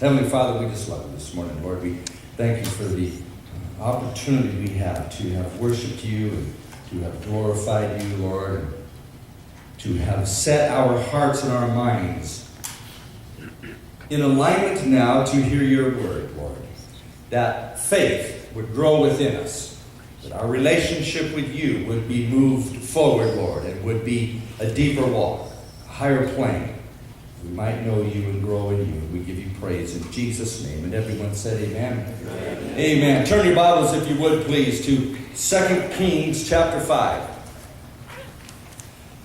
Heavenly Father, we just love you this morning, Lord. We thank you for the opportunity we have to have worshiped you and to have glorified you, Lord, and to have set our hearts and our minds in alignment now to hear your word, Lord. That faith would grow within us, that our relationship with you would be moved forward, Lord, and would be a deeper walk, a higher plane. We might know you and grow in you. We give you praise in Jesus' name. And everyone said amen. Amen. Amen. Turn your Bibles, if you would, please, to 2 Kings chapter 5.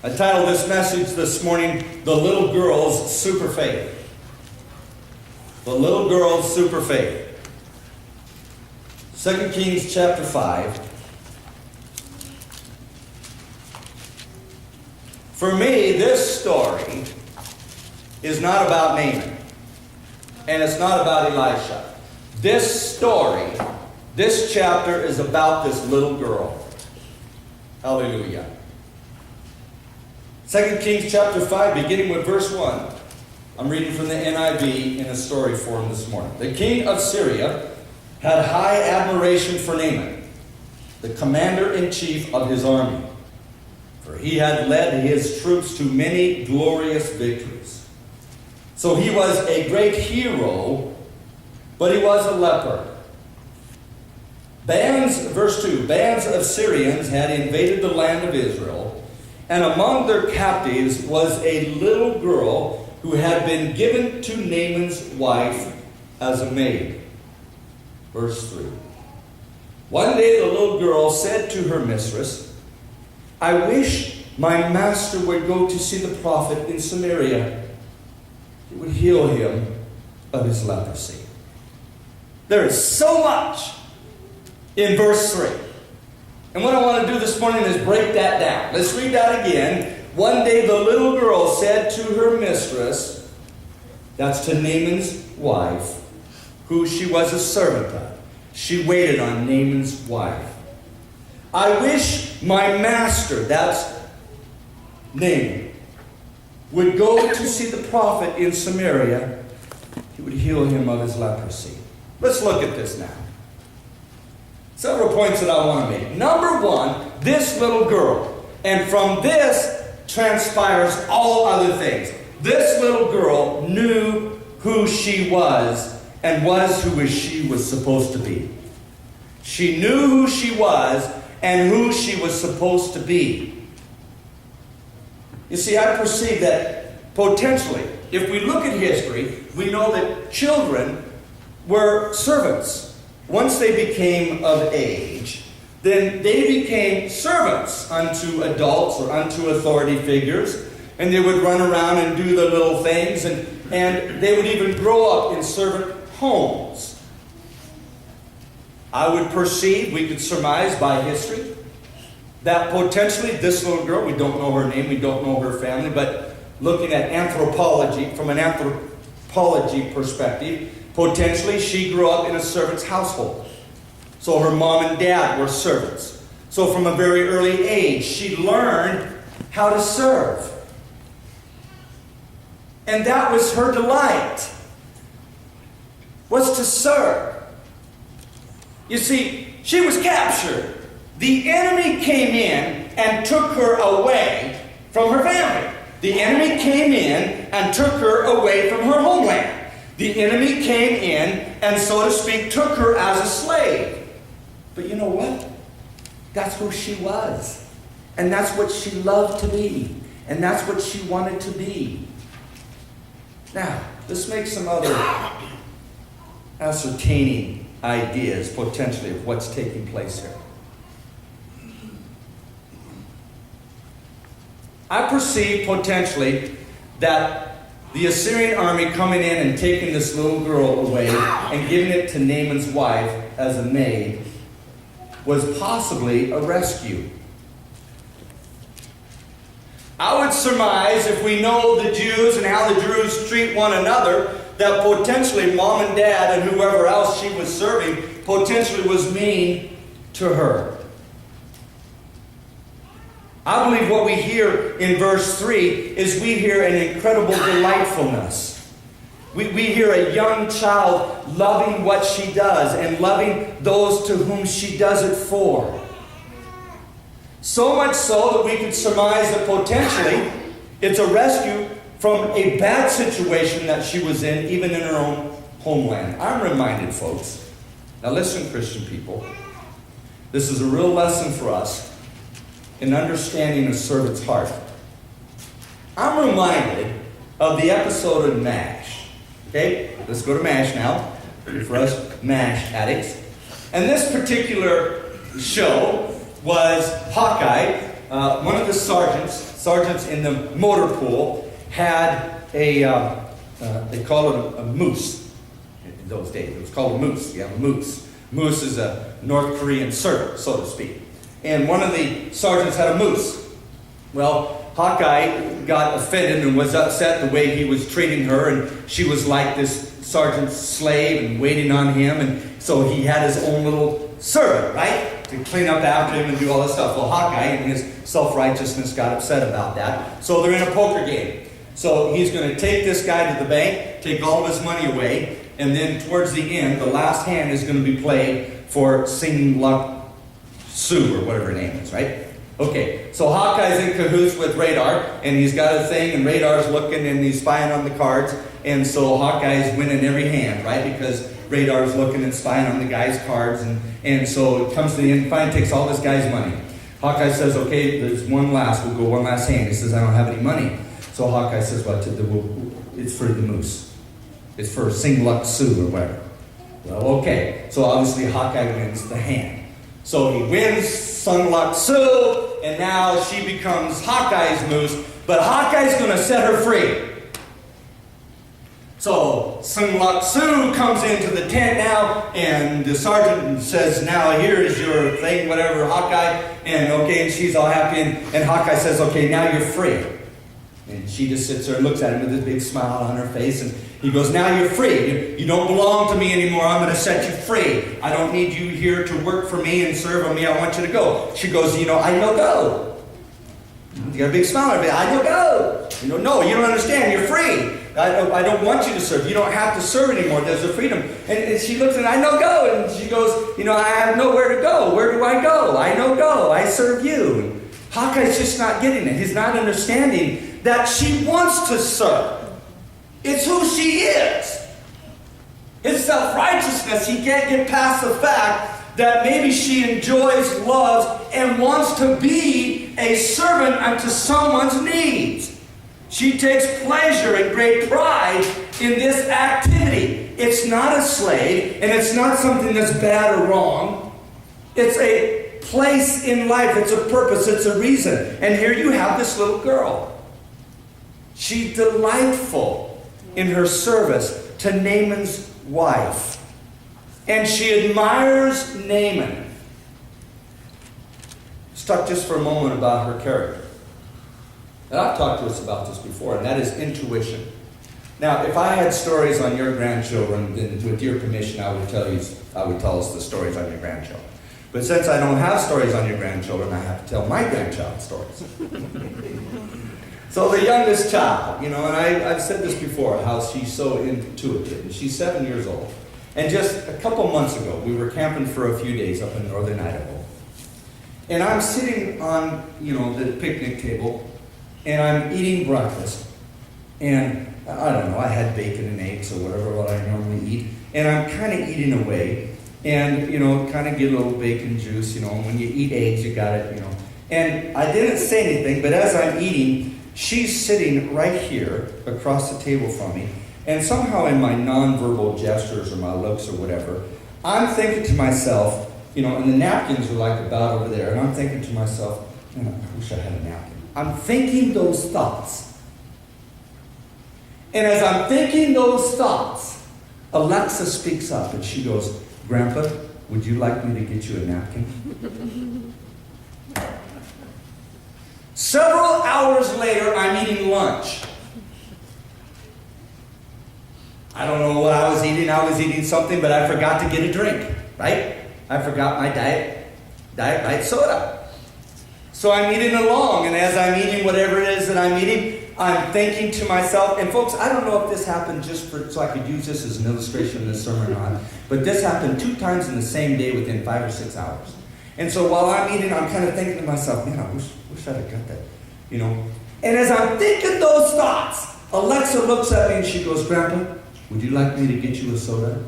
I titled this message this morning, The Little Girl's Super Faith. The Little Girl's Super Faith. 2 Kings chapter 5. For me, this story is not about Naaman. And it's not about Elisha. This story, this chapter is about this little girl. Hallelujah. 2 Kings chapter 5, beginning with verse 1. I'm reading from the NIV in a story form this morning. The king of Syria had high admiration for Naaman, the commander-in-chief of his army, for he had led his troops to many glorious victories. So he was a great hero, but he was a leper. Verse 2, bands of Syrians had invaded the land of Israel, and among their captives was a little girl who had been given to Naaman's wife as a maid. Verse 3. One day the little girl said to her mistress, I wish my master would go to see the prophet in Samaria. It would heal him of his leprosy. There is so much in verse 3. And what I want to do this morning is break that down. Let's read that again. One day the little girl said to her mistress, that's to Naaman's wife, who she was a servant of. She waited on Naaman's wife. I wish my master, that's Naaman, would go to see the prophet in Samaria. He would heal him of his leprosy. Let's look at this now. Several points that I want to make. Number one, this little girl. And from this transpires all other things. This little girl knew who she was and was who she was supposed to be. She knew who she was and who she was supposed to be. You see, I perceive that potentially, if we look at history, we know that children were servants. Once they became of age, then they became servants unto adults or unto authority figures, and they would run around and do their little things, and they would even grow up in servant homes. I would perceive, we could surmise by history, that potentially this little girl, we don't know her name, we don't know her family, but looking at anthropology, from an anthropology perspective, potentially she grew up in a servant's household. So her mom and dad were servants. So from a very early age, she learned how to serve. And that was her delight, was to serve. You see, she was captured. The enemy came in and took her away from her family. The enemy came in and took her away from her homeland. The enemy came in and, so to speak, took her as a slave. But you know what? That's who she was. And that's what she loved to be. And that's what she wanted to be. Now, let's make some other ascertaining ideas, potentially, of what's taking place here. I perceive potentially that the Assyrian army coming in and taking this little girl away and giving it to Naaman's wife as a maid was possibly a rescue. I would surmise, if we know the Jews and how the Jews treat one another, that potentially mom and dad and whoever else she was serving potentially was mean to her. I believe what we hear in verse 3 is we hear an incredible delightfulness. We hear a young child loving what she does and loving those to whom she does it for. So much so that we could surmise that potentially it's a rescue from a bad situation that she was in, even in her own homeland. I'm reminded, folks, now listen, Christian people, this is a real lesson for us in understanding a servant's heart. I'm reminded of the episode of MASH. Okay, let's go to MASH now, for us MASH addicts. And this particular show was Hawkeye, one of the sergeants in the motor pool, had a, they call it a moose in those days. It was called a moose. You have a moose. Moose is a North Korean servant, so to speak. And one of the sergeants had a moose. Well, Hawkeye got offended and was upset the way he was treating her, and she was like this sergeant's slave and waiting on him, and so he had his own little servant, right, to clean up after him and do all this stuff. Well, Hawkeye, in his self-righteousness, got upset about that. So they're in a poker game. So he's going to take this guy to the bank, take all of his money away, and then towards the end, the last hand is going to be played for Sing Luk Sue, or whatever her name is, right? Okay, so Hawkeye's in cahoots with Radar, and he's got a thing, and Radar's looking, and he's spying on the cards, and so Hawkeye's winning every hand, right? Because Radar's looking and spying on the guy's cards, and so it comes to the end, finally takes all this guy's money. Hawkeye says, okay, there's we'll go one last hand. He says, I don't have any money. So Hawkeye says, well, it's for the moose. It's for Sing Luk Sue, or whatever. Well, okay, so obviously Hawkeye wins the hand. So he wins Sing Luk Sue, and now she becomes Hawkeye's moose, but Hawkeye's going to set her free. So Sing Luk Sue comes into the tent now, and the sergeant says, now here is your thing, whatever, Hawkeye, and okay, and she's all happy, and Hawkeye says, okay, now you're free. And she just sits there and looks at him with this big smile on her face, and he goes, now you're free. You don't belong to me anymore. I'm going to set you free. I don't need you here to work for me and serve on me. I want you to go. She goes, I no go. You got a big smile on her face. I no go. No, you don't understand. You're free. I don't want you to serve. You don't have to serve anymore. There's a freedom. And she looks at I no go. And she goes, I have nowhere to go. Where do I go? I no go. I serve you. And Hawkeye's just not getting it. He's not understanding that she wants to serve. It's who she is. His self-righteousness, he can't get past the fact that maybe she enjoys, loves, and wants to be a servant unto someone's needs. She takes pleasure and great pride in this activity. It's not a slave, and it's not something that's bad or wrong. It's a place in life. It's a purpose. It's a reason. And here you have this little girl. She's delightful in her service to Naaman's wife. And she admires Naaman. Let's talk just for a moment about her character. And I've talked to us about this before, and that is intuition. Now, if I had stories on your grandchildren, then with your permission, I would tell us the stories on your grandchildren. But since I don't have stories on your grandchildren, I have to tell my grandchild stories. So the youngest child, and I've said this before, how she's so intuitive. And she's 7 years old. And just a couple months ago, we were camping for a few days up in northern Idaho. And I'm sitting on, the picnic table, and I'm eating breakfast. And I don't know, I had bacon and eggs or whatever what I normally eat. And I'm kind of eating away. And, kind of get a little bacon juice, and when you eat eggs, you got it, And I didn't say anything, but as I'm eating, she's sitting right here across the table from me, and somehow in my nonverbal gestures or my looks or whatever, I'm thinking to myself, and the napkins are like about over there, and I'm thinking to myself, I wish I had a napkin. I'm thinking those thoughts. And as I'm thinking those thoughts, Alexa speaks up, and she goes, Grandpa, would you like me to get you a napkin? Several hours later, I'm eating lunch. I don't know what I was eating. I was eating something, but I forgot to get a drink, right? I forgot my diet light soda. So I'm eating along, and as I'm eating whatever it is that I'm eating, I'm thinking to myself, and folks, I don't know if this happened just so I could use this as an illustration in this sermon or not, but this happened 2 times in the same day within 5 or 6 hours. And so while I'm eating, I'm kind of thinking to myself, man, I wish I'd have got that, you know. And as I'm thinking those thoughts, Alexa looks at me and she goes, Grandpa, would you like me to get you a soda?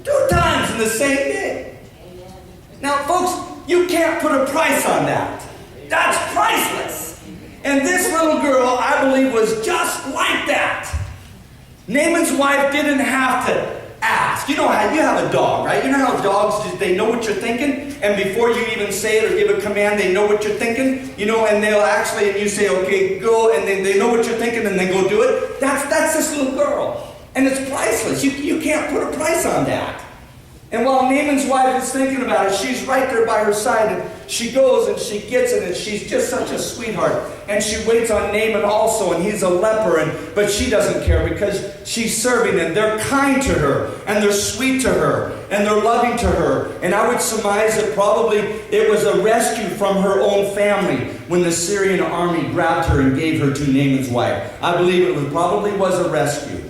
2 times in the same day. Now, folks, you can't put a price on that. That's priceless. And this little girl, I believe, was just like that. Naaman's wife didn't have to ask. You know how you have a dog, right? You know how dogs, they know what you're thinking, and before you even say it or give a command, they know what you're thinking, you know, and they'll actually, and you say, okay, go, and they know what you're thinking, and they go do it. That's this little girl. And it's priceless. You can't put a price on that. And while Naaman's wife is thinking about it, she's right there by her side, and she goes and she gets it, and she's just such a sweetheart. And she waits on Naaman also, and he's a leper, but she doesn't care because she's serving, and they're kind to her, and they're sweet to her, and they're loving to her. And I would surmise that probably it was a rescue from her own family when the Syrian army grabbed her and gave her to Naaman's wife. I believe it probably was a rescue.